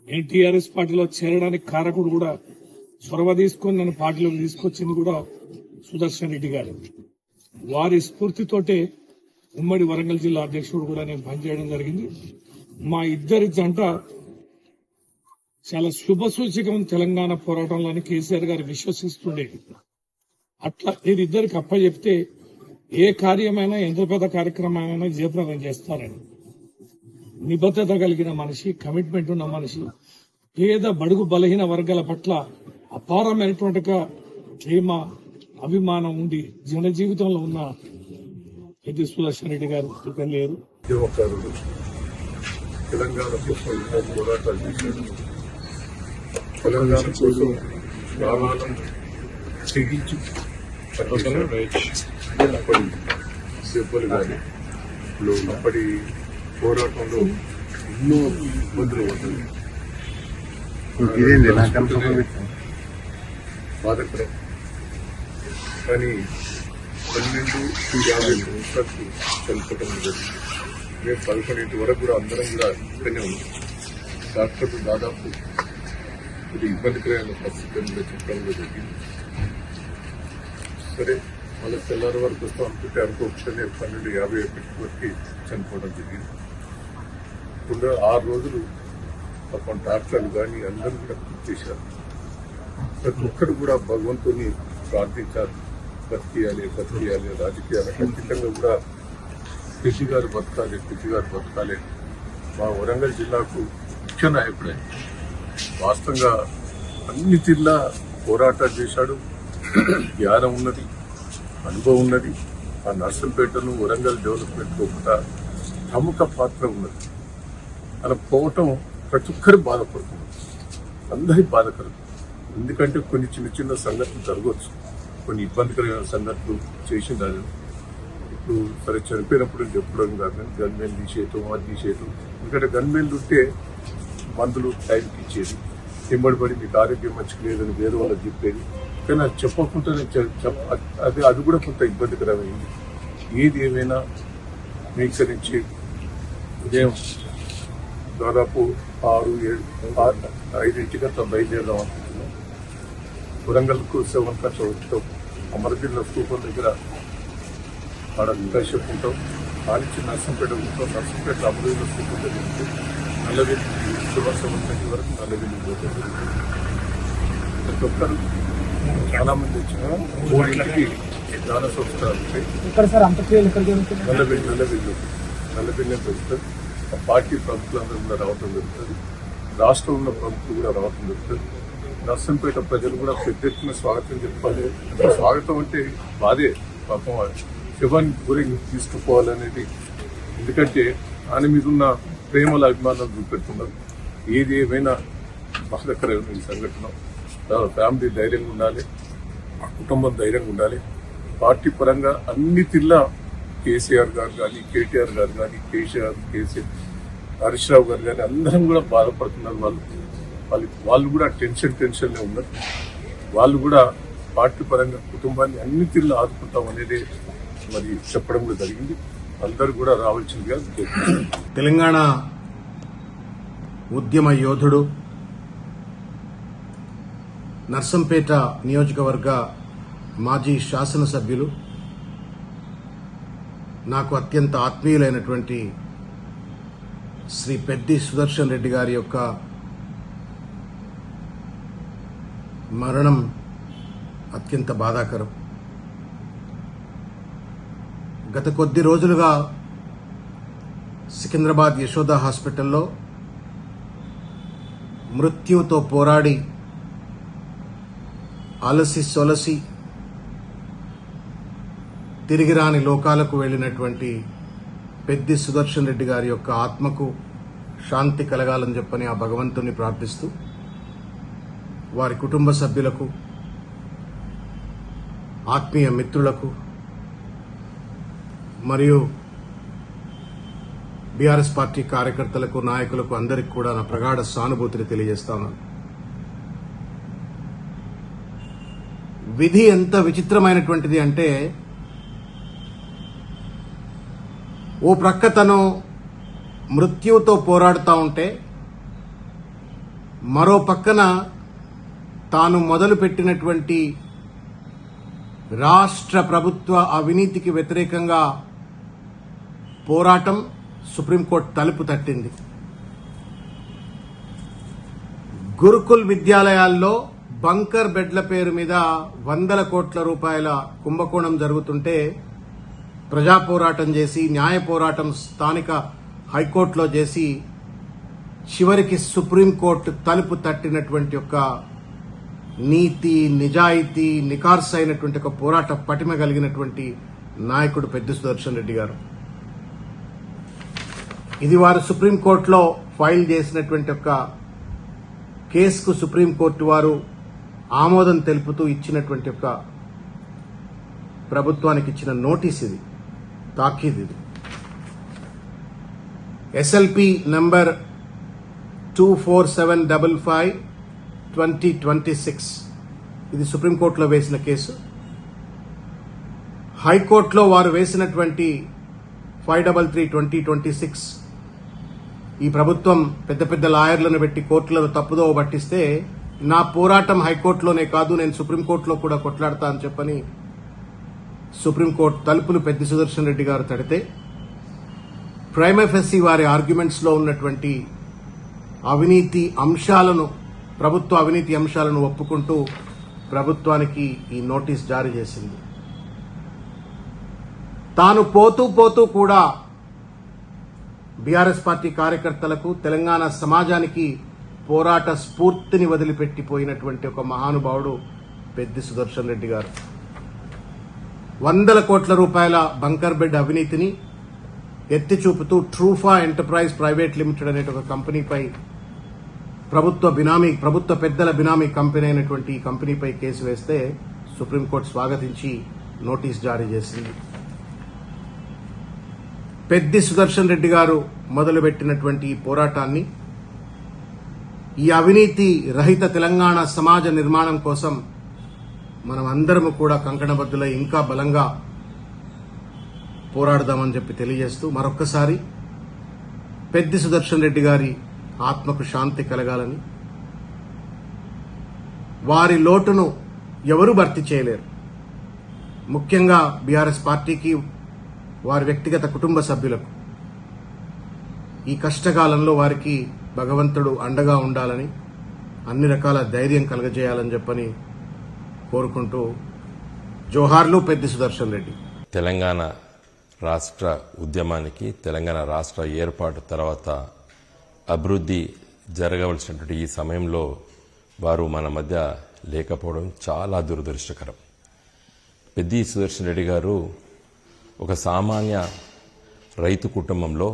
నేను టీఆర్ఎస్ పార్టీలో చేరడానికి కారకుడు కూడా చొరవ తీసుకొని నన్ను పార్టీలోకి తీసుకొచ్చింది కూడా సుదర్శన్ రెడ్డి గారు. వారి స్ఫూర్తితోటే ఉమ్మడి వరంగల్ జిల్లా అధ్యక్షుడు కూడా నేను పనిచేయడం జరిగింది. మా ఇద్దరి జంట చాలా శుభసూచకం తెలంగాణ పోరాటంలోని కేసీఆర్ గారు విశ్వసిస్తుండేది. అట్లా వీరిద్దరికి అప్పచెప్తే ఏ కార్యమైనా ఎంత పెద్ద కార్యక్రమమైనా జయప్రదం చేస్తారని నిబద్ధత కలిగిన మనిషి, కమిట్మెంట్ ఉన్న మనిషి, పేద బడుగు బలహీన వర్గాల పట్ల అపారమైనటువంటి ప్రేమ అభిమానం ఉండి జన జీవితంలో ఉన్న పెద్ద సుదర్శన్ రెడ్డి గారు ఇక్కడ లేరు. తెలంగాణ కోసం ఎన్నో పోరాటాలు చేశారు. తెలంగాణ కోసం ప్రాణాలను తెగించి అప్పటి దెబ్బలు కానీ అప్పటి పోరాటంలో ఎన్నో ఇబ్బందులు పడ్డారు. బాధకరం. కానీ 12:50 నిమిషాలకు చనిపోవడం జరిగింది. మేము 11 వరకు కూడా అందరం కూడా ఇక్కడనే ఉన్నాం. డాక్టర్లు దాదాపు ఇది ఇబ్బందికరమైన పరిస్థితుల్లో చెప్పడం జరిగింది. సరే మళ్ళీ తెల్లారి వరకు వస్తాం అనుకుంటే అనుకోకుండా 12:51 వరకు చనిపోవడం జరిగింది. ఇప్పుడు 6 రోజులు పాపం డాక్టర్లు కానీ అందరూ కూడా కృషి చేశారు. ప్రతి ఒక్కరు కూడా భగవంతుని ప్రార్థించారు. బతికియాలి రాజకీయాలు ఖచ్చితంగా కూడా కృషి గారు బతకాలి. మా వరంగల్ జిల్లాకు ముఖ్య నాయకుడే. వాస్తవంగా అన్ని తీర్లా పోరాటాలు చేశాడు. జ్ఞానం ఉన్నది, అనుభవం ఉన్నది. ఆ నర్సంపేటను వరంగల్ డెవలప్మెంట్ ఒక ప్రముఖ పాత్ర ఉన్నది. అలా పోవటం ప్రతి ఒక్కరు బాధపడుతున్నారు. అందరికీ బాధకరం. ఎందుకంటే కొన్ని చిన్న సంఘటనలు జరగవచ్చు, కొన్ని ఇబ్బందికరమైన సంఘటనలు చేసిండాలి. ఇప్పుడు సరే చనిపోయినప్పుడు చెప్పడం కాదు, గన్మెన్ తీసేయటం అది తీసేయటం. ఎందుకంటే గన్మెన్లు ఉంటే మందులు టైంకి ఇచ్చేది, ఎంబడిపడి మీకు ఆరోగ్యం మంచిగా లేదని వేరే వాళ్ళకి చెప్పేది. కానీ అది చెప్పకుండానే అది కూడా కొంత ఇబ్బందికరమైంది. ఏది ఏమైనా మీకు నుంచి ఉదయం దాదాపు 6-5 బయలుదేరదాం అనుకుంటున్నాం. వరంగల్కు 7 వచ్చాం. అమరగిరిలో స్థూపం దగ్గర ఆడ ఇంటర్షిప్ ఉంటాం. ఆనిచ్చి నర్సంపేట ఉంటాం. నర్సంపేట అమరగిరిలో స్థూపం దగ్గర ఉంటాం. నల్లవెల్లి 7 వరకు నల్లవెల్లి పోతుంది. ప్రతి ఒక్కరు చాలా మంది వచ్చిన 3కి దాన సంస్కారాలు ఉంటాయి. నల్లవెల్లి పెరుగుతుంది. ఆ పార్టీ ప్రముఖులందరూ కూడా రావటం జరుగుతుంది. రాష్ట్రంలో ఉన్న ప్రముఖులు కూడా రావటం జరుగుతుంది. నర్సంపేట ప్రజలు కూడా పెద్ద ఎత్తున స్వాగతం చెప్పాలి. స్వాగతం అంటే బాధే, పాపం శివాన్ని గురించి తీసుకుపోవాలనేది. ఎందుకంటే ఆయన మీద ఉన్న ప్రేమల అభిమానాలు చూపెడుతున్నారు. ఏది ఏమైనా బాధకరమైన ఈ సంఘటన. ఫ్యామిలీ ధైర్యంగా ఉండాలి, కుటుంబం ధైర్యంగా ఉండాలి. పార్టీ పరంగా అన్ని తీర్లా కేసీఆర్ గారు కానీ, కేటీఆర్ గారు కానీ, కేసీఆర్ హరీష్ రావు గారు కానీ అందరం కూడా బాధపడుతున్నారు. వాళ్ళు కూడా టెన్షన్లో ఉన్నారు. వాళ్ళు కూడా పార్టీ పరంగా కుటుంబాన్ని అన్ని తీర్లు ఆదుకుంటాం అనేది మరి చెప్పడం కూడా జరిగింది. అందరూ కూడా రావాల్సిందిగా తెలంగాణ ఉద్యమ యోధుడు, నర్సంపేట నియోజకవర్గ మాజీ శాసనసభ్యులు, నాకు అత్యంత ఆత్మీయులైనటువంటి శ్రీ పెద్ది సుదర్శన్ రెడ్డి గారి యొక్క మరణం అత్యంత బాధాకరం. గత కొద్ది రోజులుగా సికింద్రాబాద్ యశోద హాస్పిటల్లో మృత్యువుతో పోరాడి అలసి సొలసి తిరిగి రాని లోకాలకు వెళ్లినటువంటి పెద్ది సుదర్శన్ రెడ్డి గారి యొక్క ఆత్మకు శాంతి కలగాలని చెప్పని ఆ భగవంతుని ప్రార్థిస్తూ, వారి కుటుంబ సభ్యులకు, ఆత్మీయ మిత్రులకు మరియు బీఆర్ఎస్ పార్టీ కార్యకర్తలకు, నాయకులకు అందరికీ కూడా నా ప్రగాఢ సానుభూతిని తెలియజేస్తాను. విధి ఎంత విచిత్రమైనటువంటిది అంటే, ఓ ప్రక్క తను మృత్యువుతో పోరాడుతూ ఉంటే మరో పక్కన తాను మొదలుపెట్టినటువంటి రాష్ట్ర ప్రభుత్వ అవినీతికి వ్యతిరేకంగా పోరాటం సుప్రీంకోర్టు తలుపు తట్టింది. గురుకుల్ విద్యాలయాల్లో బంకర్ బెడ్ల పేరు మీద 100 కోట్ల రూపాయల కుంభకోణం జరుగుతుంటే ప్రజా పోరాటం చేసి, న్యాయ పోరాటం స్థానిక హైకోర్టులో చేసి చివరికి సుప్రీంకోర్టు తలుపు తట్టినటువంటి ఒక నీతి, నిజాయితీ, నికార్స్ అయినటువంటి ఒక పోరాట పటిమ కలిగినటువంటి నాయకుడు పెద్ది సుదర్శన్ రెడ్డి గారు. ఇది వారు సుప్రీంకోర్టులో ఫైల్ చేసినటువంటి ఒక కేసుకు సుప్రీంకోర్టు వారు ఆమోదం తెలుపుతూ ఇచ్చినటువంటి ఒక ప్రభుత్వానికి ఇచ్చిన నోటీస్, ఇది తాకీదు. ఇది ఎస్ఎల్పి నంబర్ 24755/2026. ఇది సుప్రీంకోర్టులో వేసిన కేసు. హైకోర్టులో వారు వేసినటువంటి 533/2026 ఈ ప్రభుత్వం పెద్ద పెద్ద లాయర్లను పెట్టి కోర్టులను తప్పుదో పట్టిస్తే నా పోరాటం హైకోర్టులోనే కాదు, నేను సుప్రీంకోర్టులో కూడా కొట్లాడతా అని చెప్పని సుప్రీంకోర్టు తలుపులు పెద్ది సుదర్శన్ రెడ్డి గారు తడితే ప్రైమఫెసి వారి ఆర్గ్యుమెంట్స్ లో ఉన్నటువంటి అవినీతి అంశాలను, ప్రభుత్వ అవినీతి అంశాలను ఒప్పుకుంటూ ప్రభుత్వానికి ఈ నోటీస్ జారీ చేసింది. తాను పోతూ కూడా బీఆర్ఎస్ పార్టీ కార్యకర్తలకు, తెలంగాణ సమాజానికి పోరాట స్ఫూర్తిని వదిలిపెట్టిపోయినటువంటి ఒక మహానుభావుడు పెద్ది సుదర్శన్ రెడ్డి గారు. 100 కోట్ల రూపాయల బంకర్ బెడ్ అవినీతిని ఎత్తి చూపుతూ ట్రూఫా ఎంటర్ప్రైజ్ ప్రైవేట్ లిమిటెడ్ అనే ఒక కంపెనీపై ప్రభుత్వ పెద్దల బినామీ కంపెనీ అయినటువంటి ఈ కంపెనీపై కేసు వేస్తే సుప్రీంకోర్టు స్వాగతించి నోటీస్ జారీ చేసింది. పెద్ది సుదర్శన్ రెడ్డి గారు మొదలుపెట్టినటువంటి ఈ పోరాటాన్ని, ఈ అవినీతి రహిత తెలంగాణ సమాజ నిర్మాణం కోసం మనం అందరము కూడా కంకణబద్దులై ఇంకా బలంగా పోరాడదామని చెప్పి తెలియజేస్తూ మరొక్కసారి పెద్ది సుదర్శన్ రెడ్డి గారి ఆత్మకు శాంతి కలగాలని, వారి లోటును ఎవరూ భర్తీ చేయలేరు. ముఖ్యంగా బీఆర్ఎస్ పార్టీకి, వారి వ్యక్తిగత కుటుంబ సభ్యులకు ఈ కష్టకాలంలో వారికి భగవంతుడు అండగా ఉండాలని, అన్ని రకాల ధైర్యం కలగజేయాలని చెప్పని కోరుకుంటూ జోహార్లు పెద్ది సుదర్శన్ రెడ్డి. తెలంగాణ రాష్ట్ర ఉద్యమానికి, తెలంగాణ రాష్ట్ర ఏర్పాటు తర్వాత అభివృద్ధి జరగవలసినటువంటి ఈ సమయంలో వారు మన మధ్య లేకపోవడం చాలా దురదృష్టకరం. పెద్ది సుదర్శన్ రెడ్డి గారు ఒక సామాన్య రైతు కుటుంబంలో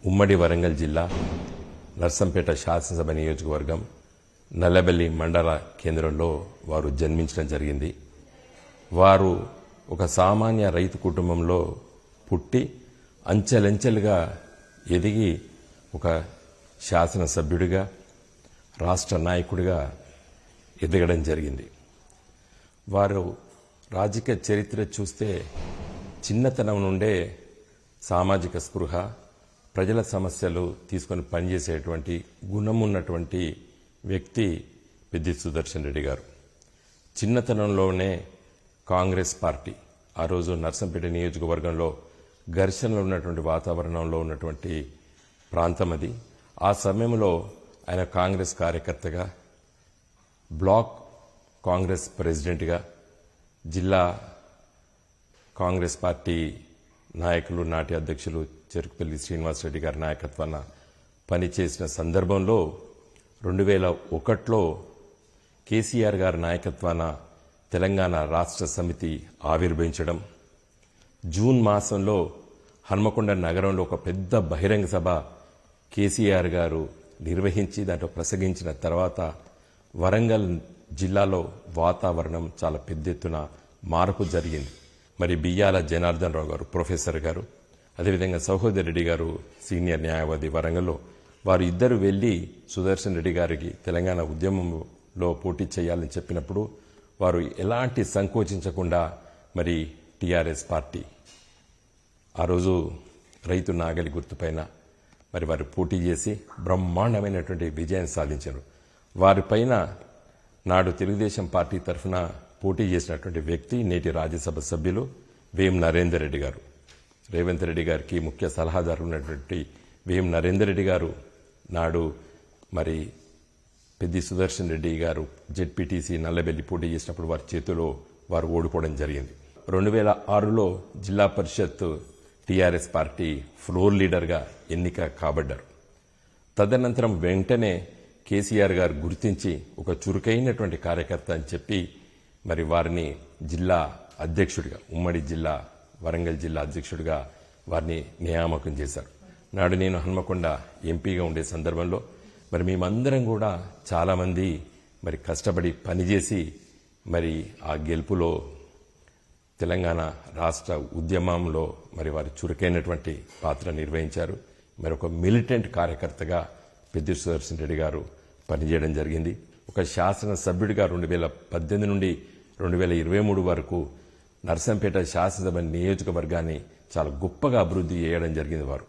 ఉమ్మడి వరంగల్ జిల్లా నర్సంపేట శాసనసభ నియోజకవర్గం నల్లబెల్లి మండల కేంద్రంలో వారు జన్మించడం జరిగింది. వారు ఒక సామాన్య రైతు కుటుంబంలో పుట్టి అంచెలంచెలుగా ఎదిగి ఒక శాసనసభ్యుడిగా, రాష్ట్ర నాయకుడిగా ఎదగడం జరిగింది. వారు రాజకీయ చరిత్ర చూస్తే చిన్నతనం నుండే సామాజిక స్పృహ, ప్రజల సమస్యలు తీసుకొని పనిచేసేటువంటి గుణం ఉన్నటువంటి వ్యక్తి పెద్ది సుదర్శన్ రెడ్డి గారు. చిన్నతనంలోనే కాంగ్రెస్ పార్టీ, ఆ రోజు నర్సంపేట నియోజకవర్గంలో ఘర్షణలు ఉన్నటువంటి వాతావరణంలో ఉన్నటువంటి ప్రాంతం అది. ఆ సమయంలో ఆయన కాంగ్రెస్ కార్యకర్తగా, బ్లాక్ కాంగ్రెస్ ప్రెసిడెంట్గా, జిల్లా కాంగ్రెస్ పార్టీ నాయకులు, నాటి అధ్యక్షులు చెరుకుపల్లి శ్రీనివాసరెడ్డి గారి నాయకత్వాన పనిచేసిన సందర్భంలో 2001లో కేసీఆర్ గారి నాయకత్వాన తెలంగాణ రాష్ట్ర సమితి ఆవిర్భవించడం, జూన్ మాసంలో హన్మకొండ నగరంలో ఒక పెద్ద బహిరంగ సభ కేసీఆర్ గారు నిర్వహించి దాంట్లో ప్రసంగించిన తర్వాత వరంగల్ జిల్లాలో వాతావరణం చాలా పెద్ద ఎత్తున మార్పు జరిగింది. మరి బియ్యాల జనార్దన్ రావు గారు, ప్రొఫెసర్ గారు, అదేవిధంగా సహోదర్ రెడ్డి గారు, సీనియర్ న్యాయవాది వరంగల్లో, వారు ఇద్దరు వెళ్లి సుదర్శన్ రెడ్డి గారికి తెలంగాణ ఉద్యమంలో పోటీ చేయాలని చెప్పినప్పుడు వారు ఎలాంటి సంకోచించకుండా మరి టీఆర్ఎస్ పార్టీ ఆ రోజు రైతు నాగలి గుర్తుపైన మరి వారు పోటీ చేసి బ్రహ్మాండమైనటువంటి విజయం సాధించారు. వారిపైన నాడు తెలుగుదేశం పార్టీ తరఫున పోటీ చేసినటువంటి వ్యక్తి నేటి రాజ్యసభ సభ్యులు వేం నరేందర్ రెడ్డి గారు. రేవంత్ రెడ్డి గారికి ముఖ్య సలహాదారు ఉన్నటువంటి వేం నరేందర్ రెడ్డి గారు నాడు మరి పెద్ది సుదర్శన్ రెడ్డి గారు జెడ్పీటీసీ నల్లబెల్లి పోటీ చేసినప్పుడు వారి చేతిలో వారు ఓడిపోవడం జరిగింది. 2006లో జిల్లా పరిషత్ టీఆర్ఎస్ పార్టీ ఫ్లోర్ లీడర్గా ఎన్నిక కాబడ్డారు. తదనంతరం వెంటనే కేసీఆర్ గారు గుర్తించి ఒక చురుకైనటువంటి కార్యకర్త అని చెప్పి మరి వారిని జిల్లా అధ్యక్షుడిగా, ఉమ్మడి జిల్లా వరంగల్ జిల్లా అధ్యక్షుడిగా వారిని నియామకం చేశారు. నాడు నేను హన్మకొండ ఎంపీగా ఉండే సందర్భంలో మరి మేమందరం కూడా చాలామంది మరి కష్టపడి పనిచేసి మరి ఆ గెలుపులో తెలంగాణ రాష్ట్ర ఉద్యమంలో మరి వారు చురుకైనటువంటి పాత్ర నిర్వహించారు. మరి ఒక మిలిటెంట్ కార్యకర్తగా పెద్ది సుదర్శన్ రెడ్డి గారు పనిచేయడం జరిగింది. ఒక శాసనసభ్యుడిగా 2018 నుండి 2023 వరకు నర్సంపేట శాసనసభ నియోజకవర్గాన్ని చాలా గొప్పగా అభివృద్ధి చేయడం జరిగింది వారు.